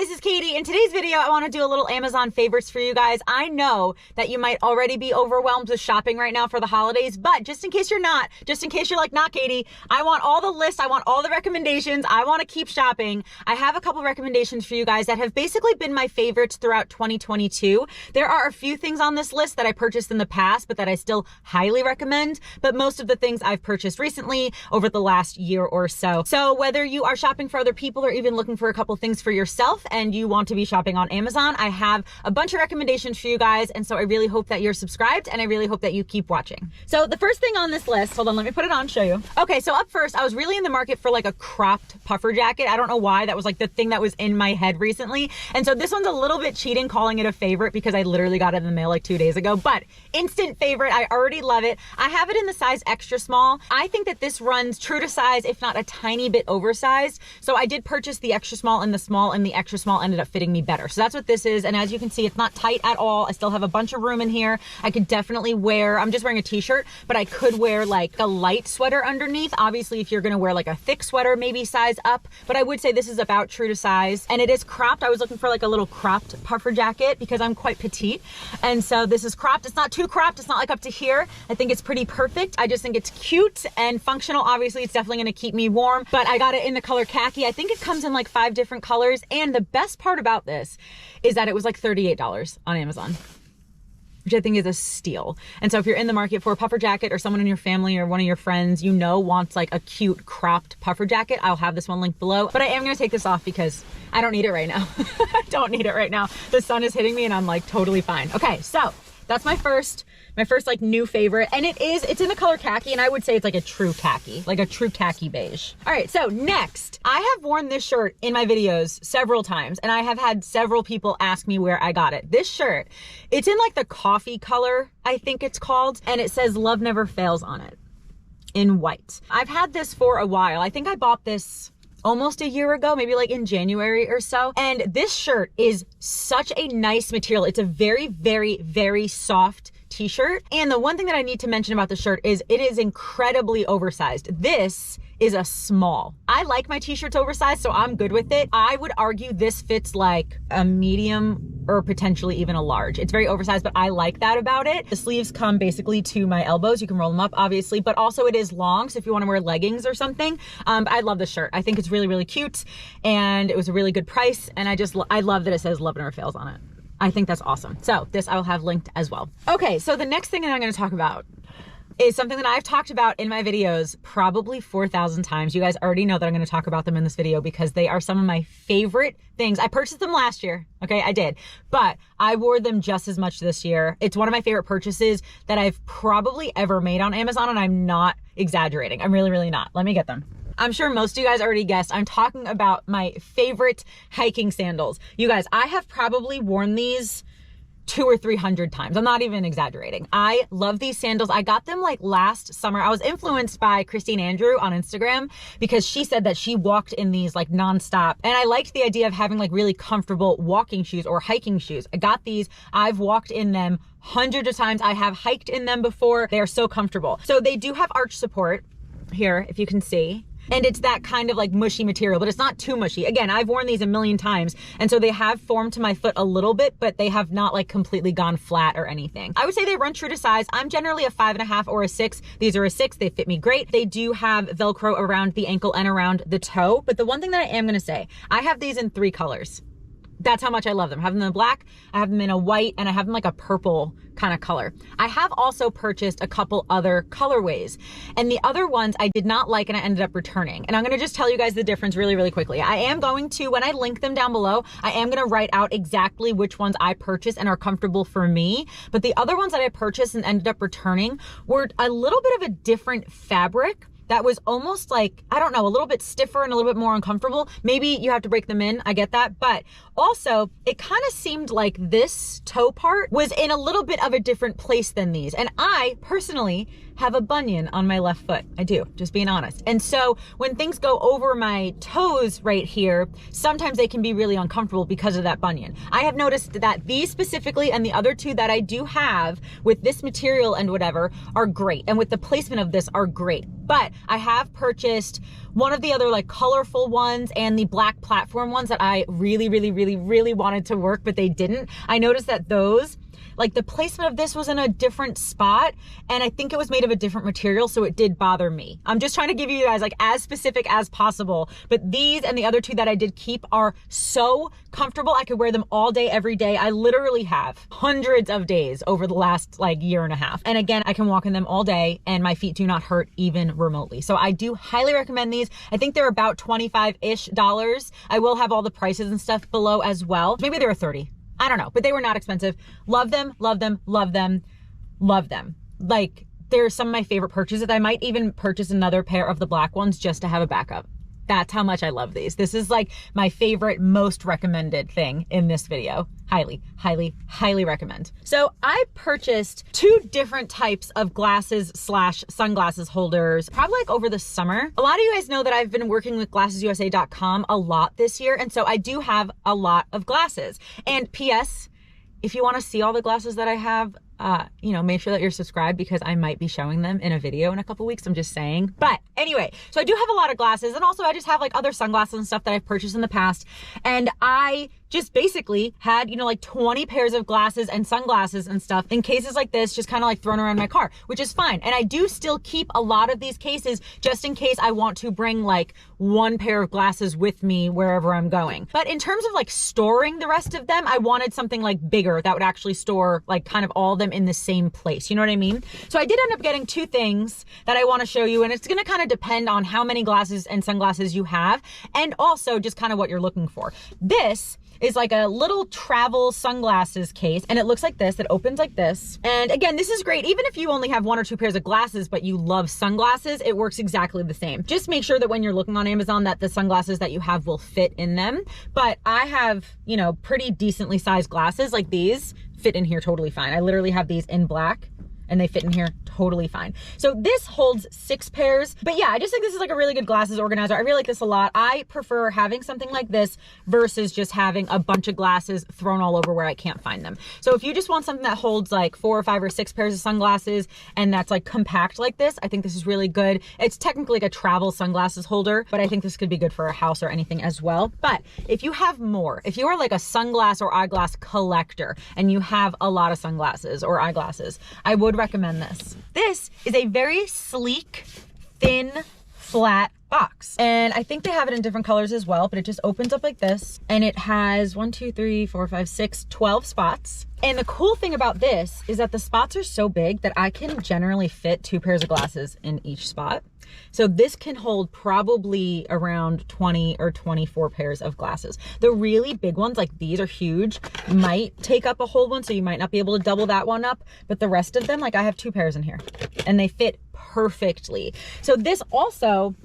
this is Katie. In today's video, I want to do a little Amazon favorites for you guys. I know that you might already be overwhelmed with shopping right now for the holidays, but just in case you're not, just in case you're like, not Katie, I want all the lists, I want all the recommendations, I want to keep shopping. I have a couple recommendations for you guys that have basically been my favorites throughout 2022. There are a few things on this list that I purchased in the past, but that I still highly recommend, but most of the things I've purchased recently over the last year or so. So whether you are shopping for other people or even looking for a couple things for yourself and you want to be shopping on Amazon, I have a bunch of recommendations for you guys. And so I really hope that you're subscribed and I really hope that you keep watching. So the first thing on this list, hold on, let me put it on, show you. Okay, so up first, I was really in the market for like a cropped puffer jacket. I don't know why, that was like the thing that was in my head recently. And so this one's a little bit cheating calling it a favorite because I literally got it in the mail like 2 days ago, but instant favorite. I already love it. I have it in the size extra small. I think that this runs true to size, if not a tiny bit oversized. So I did purchase the extra small and the extra small ended up fitting me better. So that's what this is. And as you can see, it's not tight at all. I still have a bunch of room in here. I could definitely wear, I'm just wearing a t-shirt, but I could wear like a light sweater underneath. Obviously, if you're gonna wear like a thick sweater, maybe size up, but I would say this is about true to size. And it is cropped. I was looking for like a little cropped puffer jacket because I'm quite petite. And so this is cropped. It's not too cropped. It's not like up to here. I think it's pretty perfect. I just think it's cute and functional. Obviously, it's definitely gonna keep me warm, but I got it in the color khaki. I think it comes in like 5 different colors. And the best part about this is that it was like $38 on Amazon, which I think is a steal. And so if you're in the market for a puffer jacket or someone in your family or one of your friends you know wants like a cute cropped puffer jacket, I'll have this one linked below. But I am gonna take this off because I don't need it right now. I don't need it right now. The sun is hitting me and I'm like totally fine. Okay, so that's my first like new favorite. And it's in the color khaki, and I would say it's like a true khaki beige. All right, so next, I have worn this shirt in my videos several times, and I have had several people ask me where I got it. This shirt, it's in like the coffee color, I think it's called, and it says "Love Never Fails" on it in white. I've had this for a while. I think I bought this almost a year ago, maybe like in January or so. And this shirt is such a nice material. It's a very, very, very soft t-shirt. And the one thing that I need to mention about the shirt is it is incredibly oversized. This is a small. I like my t-shirts oversized, so I'm good with it. I would argue this fits like a medium or potentially even a large. It's very oversized, but I like that about it. The sleeves come basically to my elbows. You can roll them up, obviously, but also it is long, so if you wanna wear leggings or something, I love this shirt. I think it's really, really cute, and it was a really good price, and I love that it says "Love Never Fails" on it. I think that's awesome. So this I will have linked as well. Okay, so the next thing that I'm gonna talk about is something that I've talked about in my videos probably 4,000 times. You guys already know that I'm gonna talk about them in this video because they are some of my favorite things. I purchased them last year, okay, I did, but I wore them just as much this year. It's one of my favorite purchases that I've probably ever made on Amazon, and I'm not exaggerating. I'm really, really not. Let me get them. I'm sure most of you guys already guessed. I'm talking about my favorite hiking sandals. You guys, I have probably worn these 200 or 300 times. I'm not even exaggerating. I love these sandals. I got them like last summer. I was influenced by Christine Andrew on Instagram because she said that she walked in these like nonstop. And I liked the idea of having like really comfortable walking shoes or hiking shoes. I got these. I've walked in them hundreds of times. I have hiked in them before. They are so comfortable. So they do have arch support here, if you can see. And it's that kind of like mushy material, but it's not too mushy. Again, I've worn these a million times. And so they have formed to my foot a little bit, but they have not like completely gone flat or anything. I would say they run true to size. I'm generally a 5.5 or a 6. These are a 6. They fit me great. They do have Velcro around the ankle and around the toe. But the one thing that I am gonna say, I have these in 3 colors. That's how much I love them. I have them in black, I have them in a white, and I have them like a purple kind of color. I have also purchased a couple other colorways, and the other ones I did not like and I ended up returning. And I'm gonna just tell you guys the difference really, really quickly. I am going to, when I link them down below, I am gonna write out exactly which ones I purchased and are comfortable for me. But the other ones that I purchased and ended up returning were a little bit of a different fabric that was almost like, I don't know, a little bit stiffer and a little bit more uncomfortable. Maybe you have to break them in, I get that. But also, it kind of seemed like this toe part was in a little bit of a different place than these. And I personally have a bunion on my left foot. I do, just being honest. And so when things go over my toes right here, sometimes they can be really uncomfortable because of that bunion. I have noticed that these specifically and the other two that I do have with this material and whatever are great. And with the placement of this are great. But I have purchased one of the other like colorful ones and the black platform ones that I really wanted to work, but they didn't. I noticed that those, like the placement of this was in a different spot, and I think it was made of a different material, so it did bother me. I'm just trying to give you guys like as specific as possible, but these and the other two that I did keep are so comfortable. I could wear them all day, every day. I literally have hundreds of days over the last like year and a half. And again, I can walk in them all day and my feet do not hurt even remotely. So I do highly recommend these. I think they're about $25-ish. I will have all the prices and stuff below as well. Maybe they were 30. I don't know, but they were not expensive. Love them, love them, love them, love them. Like, they're some of my favorite purchases. I might even purchase another pair of the black ones just to have a backup. That's how much I love these. This is like my favorite, most recommended thing in this video. Highly recommend. So I purchased 2 different types of glasses / sunglasses holders, probably like over the summer. A lot of you guys know that I've been working with glassesusa.com a lot this year. And so I do have a lot of glasses. And PS, if you want to see all the glasses that I have, you know, make sure that you're subscribed because I might be showing them in a video in a couple weeks. I'm just saying. But anyway, so I do have a lot of glasses, and also I just have like other sunglasses and stuff that I've purchased in the past. And I just basically had, you know, like 20 pairs of glasses and sunglasses and stuff in cases like this, just kind of like thrown around my car, which is fine. And I do still keep a lot of these cases just in case I want to bring like 1 pair of glasses with me wherever I'm going. But in terms of like storing the rest of them, I wanted something like bigger that would actually store like kind of all of them in the same place. You know what I mean? So I did end up getting 2 things that I want to show you, and it's going to kind of depend on how many glasses and sunglasses you have, and also just kind of what you're looking for. This is like a little travel sunglasses case, and it looks like this. It opens like this. And again, this is great. Even if you only have 1 or 2 pairs of glasses, but you love sunglasses, it works exactly the same. Just make sure that when you're looking on Amazon that the sunglasses that you have will fit in them. But I have, you know, pretty decently sized glasses like these fit in here totally fine. I literally have these in black and they fit in here totally fine. So this holds 6 pairs, but yeah, I just think this is like a really good glasses organizer. I really like this a lot. I prefer having something like this versus just having a bunch of glasses thrown all over where I can't find them. So if you just want something that holds like 4 or 5 or 6 pairs of sunglasses and that's like compact like this, I think this is really good. It's technically like a travel sunglasses holder, but I think this could be good for a house or anything as well. But if you have more, if you are like a sunglass or eyeglass collector and you have a lot of sunglasses or eyeglasses, I would recommend this. This is a very sleek, thin, flat box. And I think they have it in different colors as well, but it just opens up like this. And it has 1, 2, 3, 4, 5, 6, 12 spots. And the cool thing about this is that the spots are so big that I can generally fit 2 pairs of glasses in each spot. So this can hold probably around 20 or 24 pairs of glasses. The really big ones, like these are huge, might take up a whole one, so you might not be able to double that one up. But the rest of them, like I have 2 pairs in here and they fit perfectly. So this also,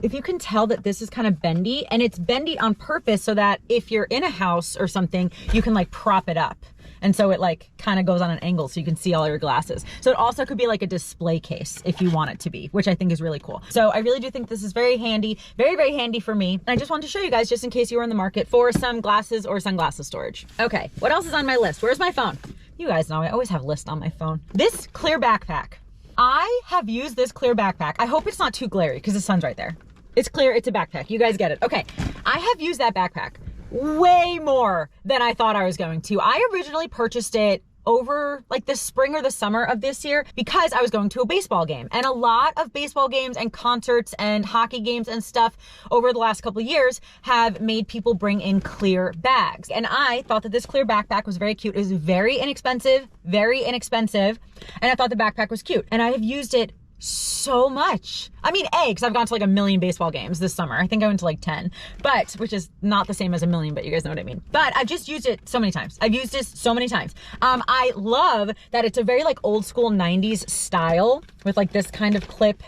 if you can tell that this is kind of bendy, and it's bendy on purpose so that if you're in a house or something, you can like prop it up. And so it like kind of goes on an angle so you can see all your glasses. So it also could be like a display case if you want it to be, which I think is really cool. So I really do think this is very handy, very handy for me. And I just wanted to show you guys just in case you were in the market for some glasses or sunglasses storage. Okay, what else is on my list? Where's my phone? You guys know I always have lists on my phone. This clear backpack. I have used this clear backpack. I hope it's not too glary because the sun's right there. It's clear, it's a backpack. You guys get it. Okay, I have used that backpack way more than I thought I was going to. I originally purchased it over like the spring or the summer of this year because I was going to a baseball game, and a lot of baseball games and concerts and hockey games and stuff over the last couple of years have made people bring in clear bags. And I thought that this clear backpack was very cute. It was very inexpensive, and I thought the backpack was cute. And I have used it so much. I mean, because I've gone to like 1 million baseball games this summer. I think I went to like 10, but which is not the same as 1 million, but you guys know what I mean. But I've just used it so many times. I've used this so many times. I love that it's a very like old school 90s style with like this kind of clip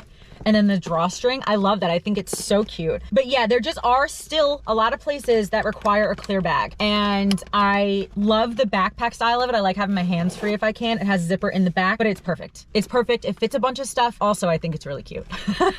and then the drawstring. I love that. I think it's so cute. But yeah, there just are still a lot of places that require a clear bag. And I love the backpack style of it. I like having my hands free if I can. It has a zipper in the back, but it's perfect. It's perfect. It fits a bunch of stuff. Also, I think it's really cute.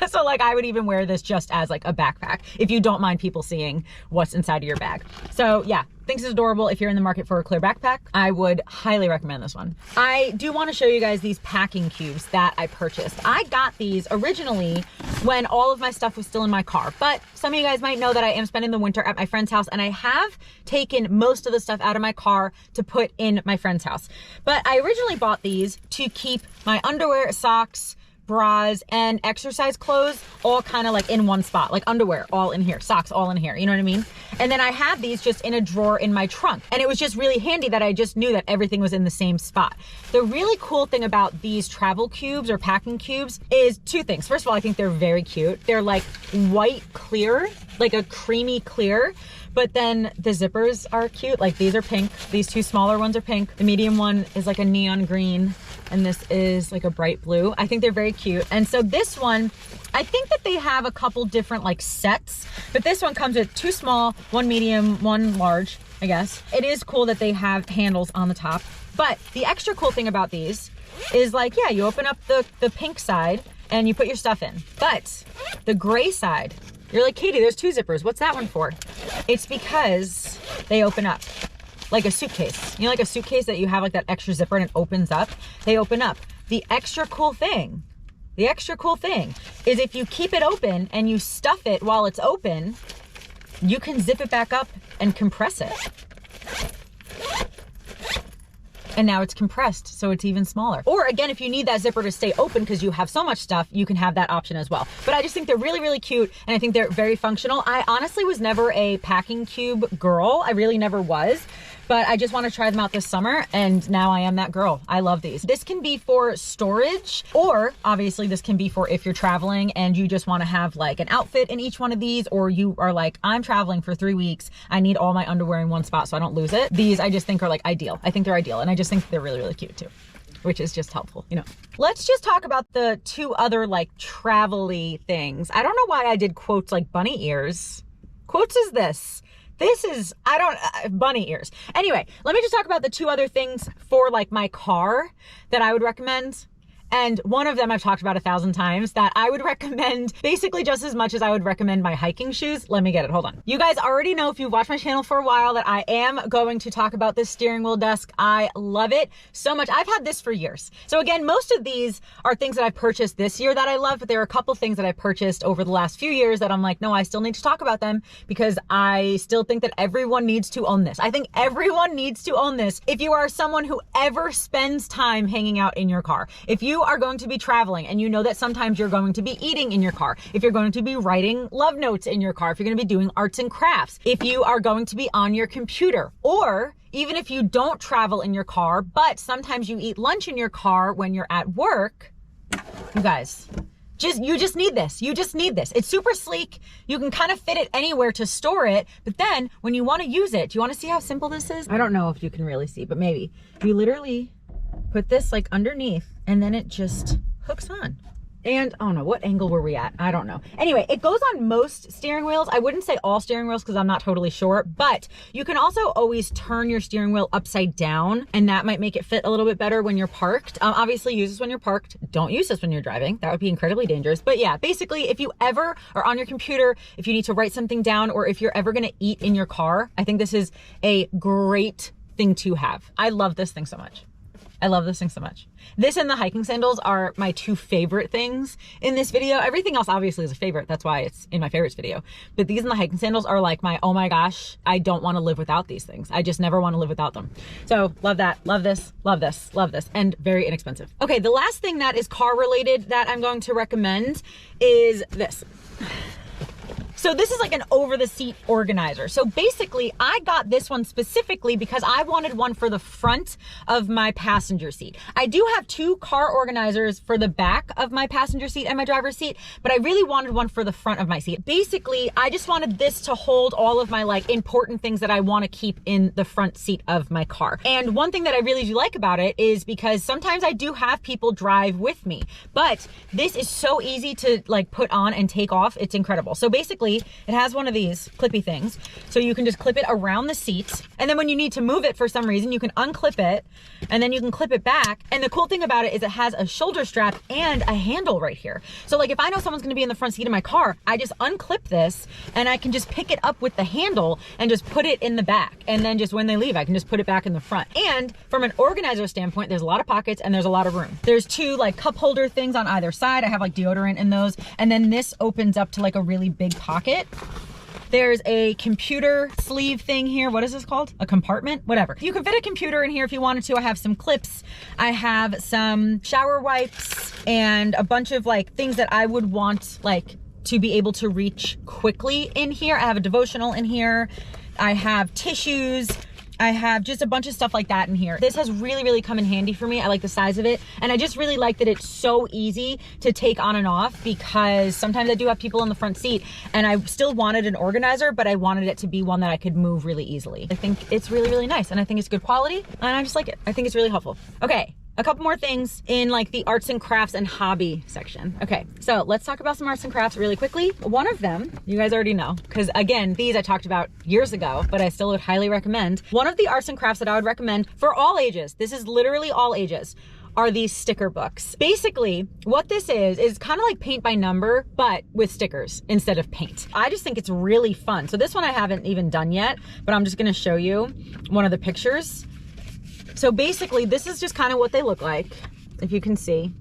So like I would even wear this just as like a backpack if you don't mind people seeing what's inside of your bag. So yeah, Thinks it's adorable. If you're in the market for a clear backpack, I would highly recommend this one. I do want to show you guys these packing cubes that I purchased. I got these originally when all of my stuff was still in my car, but some of you guys might know that I am spending the winter at my friend's house, and I have taken most of the stuff out of my car to put in my friend's house. But I originally bought these to keep my underwear, socks, bras, and exercise clothes all kind of like in one spot, like underwear all in here, socks all in here, you know what I mean? And then I had these just in a drawer in my trunk, and it was just really handy that I just knew that everything was in the same spot. The really cool thing about these travel cubes or packing cubes is two things. First of all, I think they're very cute. They're like white clear, like a creamy clear, but then the zippers are cute. Like these are pink. These two smaller ones are pink. The medium one is like a neon green, and this is like a bright blue. I think they're very cute. And so this one, I think that they have a couple different like sets, but this one comes with two small, one medium, one large, I guess. It is cool that they have handles on the top, but the extra cool thing about these is like, yeah, you open up the pink side and you put your stuff in, but the gray side, you're like, Katie, there's two zippers. What's that one for? It's because they open up like a suitcase. You know, like a suitcase that you have like that extra zipper and it opens up? They open up. The extra cool thing is if you keep it open and you stuff it while it's open, you can zip it back up and compress it. And now it's compressed, so it's even smaller. Or again, if you need that zipper to stay open because you have so much stuff, you can have that option as well. But I just think they're really, really cute, and I think they're very functional. I honestly was never a packing cube girl. I really never was. But I just want to try them out this summer, and now I am that girl. I love these. This can be for storage, or obviously this can be for if you're traveling and you just want to have like an outfit in each one of these, or you are like, I'm traveling for 3 weeks. I need all my underwear in one spot so I don't lose it. These I just think are like ideal. I think they're ideal, and I just think they're really, really cute too, which is just helpful, you know. Let's just talk about the two other like travel-y things. I don't know why I did quotes like bunny ears. Quotes is this. This is, bunny ears. Anyway, let me just talk about the two other things for like my car that I would recommend. And one of them I've talked about 1,000 times that I would recommend basically just as much as I would recommend my hiking shoes. Let me get it, hold on. You guys already know, if you've watched my channel for a while, that I am going to talk about this steering wheel desk. I love it so much. I've had this for years. So again, most of these are things that I've purchased this year that I love, but there are a couple things that I purchased over the last few years that I'm like, no, I still need to talk about them because I still think that everyone needs to own this. I think everyone needs to own this if you are someone who ever spends time hanging out in your car. If you are going to be traveling and you know that sometimes you're going to be eating in your car, if you're going to be writing love notes in your car, if you're going to be doing arts and crafts, if you are going to be on your computer, or even if you don't travel in your car, but sometimes you eat lunch in your car when you're at work, you guys, you just need this. You just need this. It's super sleek. You can kind of fit it anywhere to store it, but then when you want to use it, do you want to see how simple this is? I don't know if you can really see, but maybe. You literally put this like underneath and then it just hooks on. And I don't know, what angle were we at? I don't know. Anyway, it goes on most steering wheels. I wouldn't say all steering wheels because I'm not totally sure, but you can also always turn your steering wheel upside down, and that might make it fit a little bit better when you're parked. Obviously use this when you're parked. Don't use this when you're driving. That would be incredibly dangerous. But yeah, basically if you ever are on your computer, if you need to write something down, or if you're ever gonna eat in your car, I think this is a great thing to have. I love this thing so much. I love this thing so much. This and the hiking sandals are my two favorite things in this video. Everything else obviously is a favorite. That's why it's in my favorites video. But these and the hiking sandals are like my, oh my gosh, I don't want to live without these things. I just never want to live without them. So love that. Love this. Love this. Love this. And very inexpensive. Okay, the last thing that is car related that I'm going to recommend is this. So this is like an over the seat organizer. So basically I got this one specifically because I wanted one for the front of my passenger seat. I do have two car organizers for the back of my passenger seat and my driver's seat, but I really wanted one for the front of my seat. Basically, I just wanted this to hold all of my like important things that I want to keep in the front seat of my car. And one thing that I really do like about it is because sometimes I do have people drive with me, but this is so easy to like put on and take off. It's incredible. So basically basically it has one of these clippy things. So you can just clip it around the seat. And then when you need to move it for some reason, you can unclip it and then you can clip it back. And the cool thing about it is it has a shoulder strap and a handle right here. So like if I know someone's gonna be in the front seat of my car, I just unclip this and I can just pick it up with the handle and just put it in the back. And then just when they leave, I can just put it back in the front. And from an organizer standpoint, there's a lot of pockets and there's a lot of room. There's two like cup holder things on either side. I have like deodorant in those. And then this opens up to like a really big pocket. There's a computer sleeve thing here. What is this called? A compartment? Whatever. You can fit a computer in here if you wanted to. I have some clips. I have some shower wipes and a bunch of like things that I would want like to be able to reach quickly in here. I have a devotional in here. I have tissues. I have just a bunch of stuff like that in here. This has really, really come in handy for me. I like the size of it. And I just really like that it's so easy to take on and off, because sometimes I do have people in the front seat and I still wanted an organizer, but I wanted it to be one that I could move really easily. I think it's really, really nice. And I think it's good quality and I just like it. I think it's really helpful. Okay. A couple more things in like the arts and crafts and hobby section. Okay, so let's talk about some arts and crafts really quickly. One of them, you guys already know, because again, these I talked about years ago, but I still would highly recommend. One of the arts and crafts that I would recommend for all ages, this is literally all ages, are these sticker books. Basically, what this is kind of like paint by number, but with stickers instead of paint. I just think it's really fun. So this one I haven't even done yet, but I'm just gonna show you one of the pictures. So basically, this is just kind of what they look like, if you can see.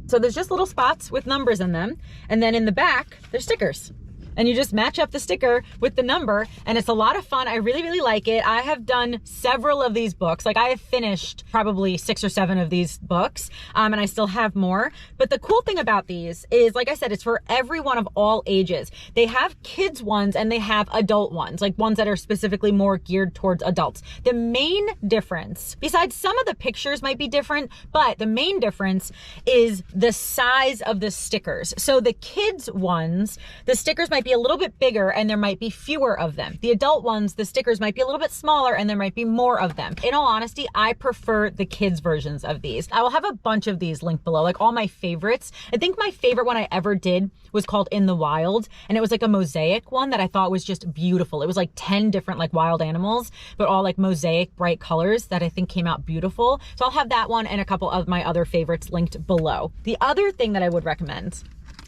So there's just little spots with numbers in them. And then in the back, there's stickers. And you just match up the sticker with the number, and it's a lot of fun. I really, really like it. I have done several of these books. Like I have finished probably 6 or 7 of these books, and I still have more. But the cool thing about these is, like I said, it's for everyone of all ages. They have kids ones and they have adult ones, like ones that are specifically more geared towards adults. The main difference, besides some of the pictures might be different, but the main difference is the size of the stickers. So the kids ones, the stickers might be a little bit bigger and there might be fewer of them. The adult ones, the stickers might be a little bit smaller and there might be more of them. In all honesty, I prefer the kids versions of these. I will have a bunch of these linked below, like all my favorites. I think my favorite one I ever did was called In the Wild, and it was like a mosaic one that I thought was just beautiful. It was like 10 different like wild animals, but all like mosaic bright colors that I think came out beautiful. So I'll have that one and a couple of my other favorites linked below. The other thing that I would recommend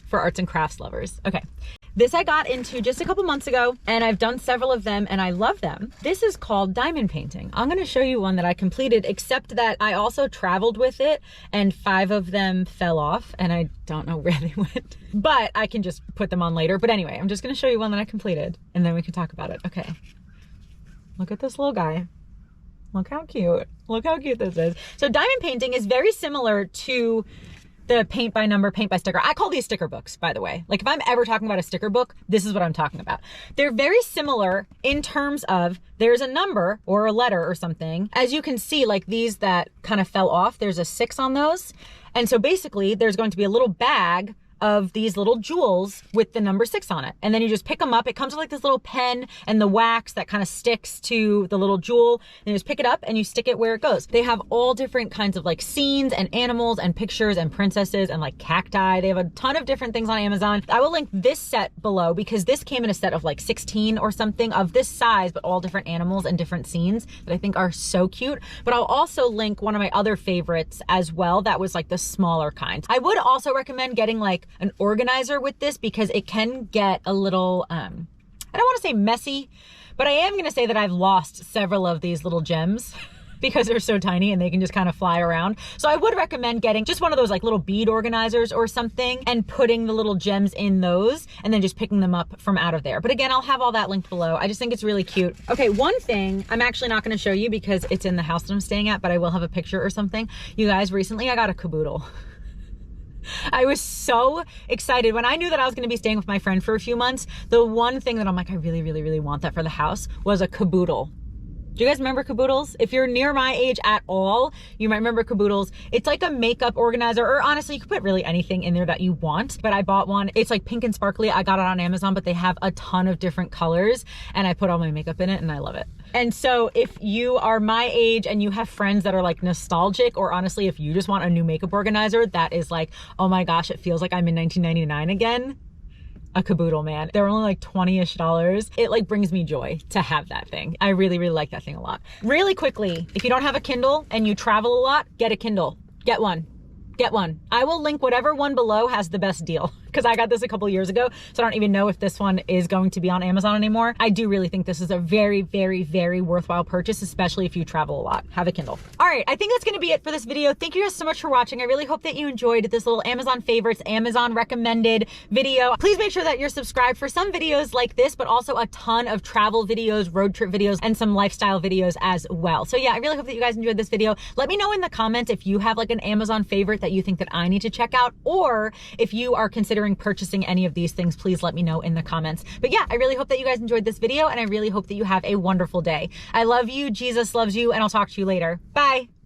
for arts and crafts lovers. Okay. This I got into just a couple months ago, and I've done several of them and I love them. This is called diamond painting. I'm gonna show you one that I completed, except that I also traveled with it and 5 of them fell off and I don't know where they went, but I can just put them on later. But anyway, I'm just gonna show you one that I completed and then we can talk about it. Okay. Look at this little guy. Look how cute. Look how cute this is. So diamond painting is very similar to the paint by number, paint by sticker. I call these sticker books, by the way. Like if I'm ever talking about a sticker book, this is what I'm talking about. They're very similar in terms of there's a number or a letter or something. As you can see, like these that kind of fell off, there's a 6 on those. And so basically there's going to be a little bag of these little jewels with the number 6 on it. And then you just pick them up. It comes with like this little pen and the wax that kind of sticks to the little jewel. And you just pick it up and you stick it where it goes. They have all different kinds of like scenes and animals and pictures and princesses and like cacti. They have a ton of different things on Amazon. I will link this set below because this came in a set of like 16 or something of this size, but all different animals and different scenes that I think are so cute. But I'll also link one of my other favorites as well. That was like the smaller kind. I would also recommend getting like an organizer with this because it can get a little, I don't want to say messy, but I am going to say that I've lost several of these little gems because they're so tiny and they can just kind of fly around. So I would recommend getting just one of those like little bead organizers or something and putting the little gems in those and then just picking them up from out of there. But again, I'll have all that linked below. I just think it's really cute. Okay, one thing I'm actually not going to show you because it's in the house that I'm staying at, but I will have a picture or something. You guys, recently I got a caboodle. I was so excited when I knew that I was going to be staying with my friend for a few months. The one thing that I'm like, I really, really, really want that for the house was a caboodle. Do you guys remember caboodles? If you're near my age at all, you might remember caboodles. It's like a makeup organizer, or honestly, you could put really anything in there that you want. But I bought one. It's like pink and sparkly. I got it on Amazon, but they have a ton of different colors and I put all my makeup in it and I love it. And so if you are my age and you have friends that are like nostalgic, or honestly, if you just want a new makeup organizer that is like, oh my gosh, it feels like I'm in 1999 again, a caboodle, man. They're only like $20-ish. It like brings me joy to have that thing. I really, really like that thing a lot. Really quickly, if you don't have a Kindle and you travel a lot, get a Kindle. Get one. Get one. I will link whatever one below has the best deal, because I got this a couple years ago, so I don't even know if this one is going to be on Amazon anymore. I do really think this is a very, very, very worthwhile purchase, especially if you travel a lot. Have a Kindle. All right, I think that's gonna be it for this video. Thank you guys so much for watching. I really hope that you enjoyed this little Amazon favorites, Amazon recommended video. Please make sure that you're subscribed for some videos like this, but also a ton of travel videos, road trip videos, and some lifestyle videos as well. So yeah, I really hope that you guys enjoyed this video. Let me know in the comments if you have like an Amazon favorite that you think that I need to check out, or if you are considering purchasing any of these things, please let me know in the comments. But yeah, I really hope that you guys enjoyed this video, and I really hope that you have a wonderful day. I love you, Jesus loves you, and I'll talk to you later. Bye.